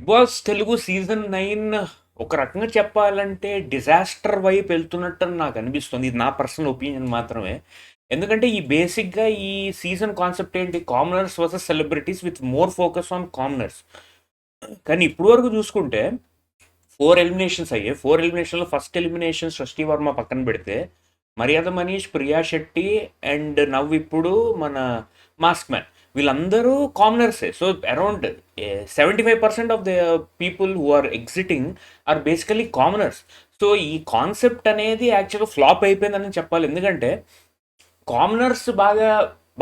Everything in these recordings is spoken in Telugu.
బాస్ తెలుగు సీజన్ 9 ఒక రకంగా చెప్పాలంటే డిజాస్టర్ వైపు వెళ్తున్నట్టు నాకు అనిపిస్తుంది. ఇది నా పర్సనల్ ఒపీనియన్ మాత్రమే. ఎందుకంటే ఈ బేసిక్గా ఈ సీజన్ కాన్సెప్ట్ ఏంటి, commoners versus celebrities with more focus on commoners. కానీ ఇప్పుడు వరకు చూసుకుంటే 4 ఎలిమినేషన్స్ అయ్యాయి. 4 ఎలిమినేషన్లో ఫస్ట్ ఎలిమినేషన్ సృష్టి వర్మ పక్కన పెడితే మర్యాద మనీష్, ప్రియా శెట్టి అండ్ నవ్ ఇప్పుడు మన మాస్క్ మ్యాన్, వీళ్ళందరూ కామనర్సే. So around 75% of the people who are exiting are basically commoners. So ఈ కాన్సెప్ట్ అనేది యాక్చువల్గా ఫ్లాప్ అయిపోయిందని చెప్పాలి. ఎందుకంటే కామనర్స్ బాగా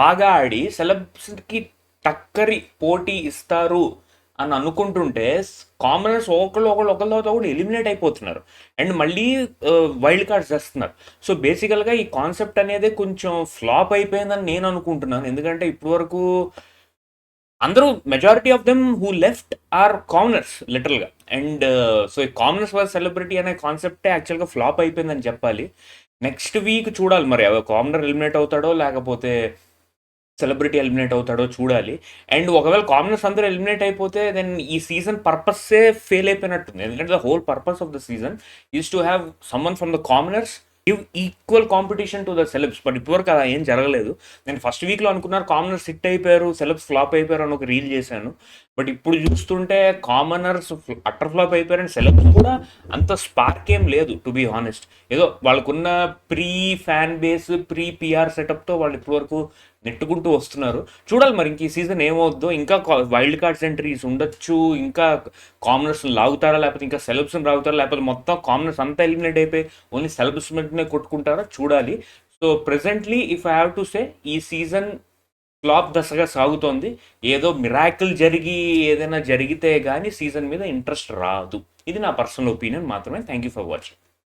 బాగా ఆడి సెలబ్స్కి టక్కరి పోటీ ఇస్తారు అని అనుకుంటుంటే కామనర్స్ ఒకళ్ళు తర్వాత ఒకళ్ళు ఎలిమినేట్ అయిపోతున్నారు అండ్ మళ్ళీ వైల్డ్ కార్డ్స్ చేస్తున్నారు. సో బేసికల్గా ఈ కాన్సెప్ట్ అనేది కొంచెం ఫ్లాప్ అయిపోయిందని నేను అనుకుంటున్నాను. ఎందుకంటే ఇప్పటి వరకు అందరూ majority of them who left are commoners లిటరల్గా. అండ్ సో ఈ కామనర్స్ వాజ్ సెలబ్రిటీ అనే కాన్సెప్టే యాక్చువల్గా ఫ్లాప్ అయిపోయిందని చెప్పాలి. నెక్స్ట్ వీక్ చూడాలి మరి కామనర్ ఎలిమినేట్ అవుతాడో లేకపోతే సెలబ్రిటీ ఎలిమినేట్ అవుతాడో చూడాలి. అండ్ ఒకవేళ కామనర్స్ అందరూ ఎలిమినేట్ అయిపోతే దెన్ ఈ సీజన్ పర్పస్సే ఫెయిల్ అయిపోయినట్టుంది. ఎందుకంటే the whole purpose of the season is to have someone from the commoners give equal competition to the celebs. But ఇప్పటివరకు అలా ఏం జరగలేదు. నేను ఫస్ట్ వీక్లో అనుకున్నారు కామనర్స్ హిట్ అయిపోయారు, సెలబ్స్ ఫ్లాప్ అయిపోయారు అని ఒక రీల్ చేశాను. బట్ ఇప్పుడు చూస్తుంటే కామనర్స్ అటర్ ఫ్లాప్ అయిపోయారు అండ్ సెలబ్స్ కూడా అంత స్పార్క్ ఏం లేదు టు బీ హానెస్ట్. ఏదో వాళ్ళకున్న pre fan base, pre PR సెటప్తో వాళ్ళు ఇప్పటివరకు నెట్టుకుంటూ వస్తున్నారు. చూడాలి మరి ఇంక ఈ సీజన్ ఏమవుద్దో. ఇంకా వైల్డ్ కార్డ్స్ ఎంట్రీస్ ఉండొచ్చు, ఇంకా కామనర్స్ లాగుతారా లేకపోతే ఇంకా సెలబ్స్ని రాగుతారా లేకపోతే మొత్తం కామనర్స్ అంతా ఎలిమినేట్ అయిపోయి ఓన్లీ సెలబ్స్ మీదనే కొట్టుకుంటారా చూడాలి. So presently if I have to say ఈ సీజన్ ఫ్లాప్ దశగా సాగుతోంది. ఏదో మిరాకిల్ జరిగి ఏదైనా జరిగితే కానీ సీజన్ మీద ఇంట్రెస్ట్ రాదు. ఇది నా పర్సనల్ ఒపీనియన్ మాత్రమే. Thank you for watching.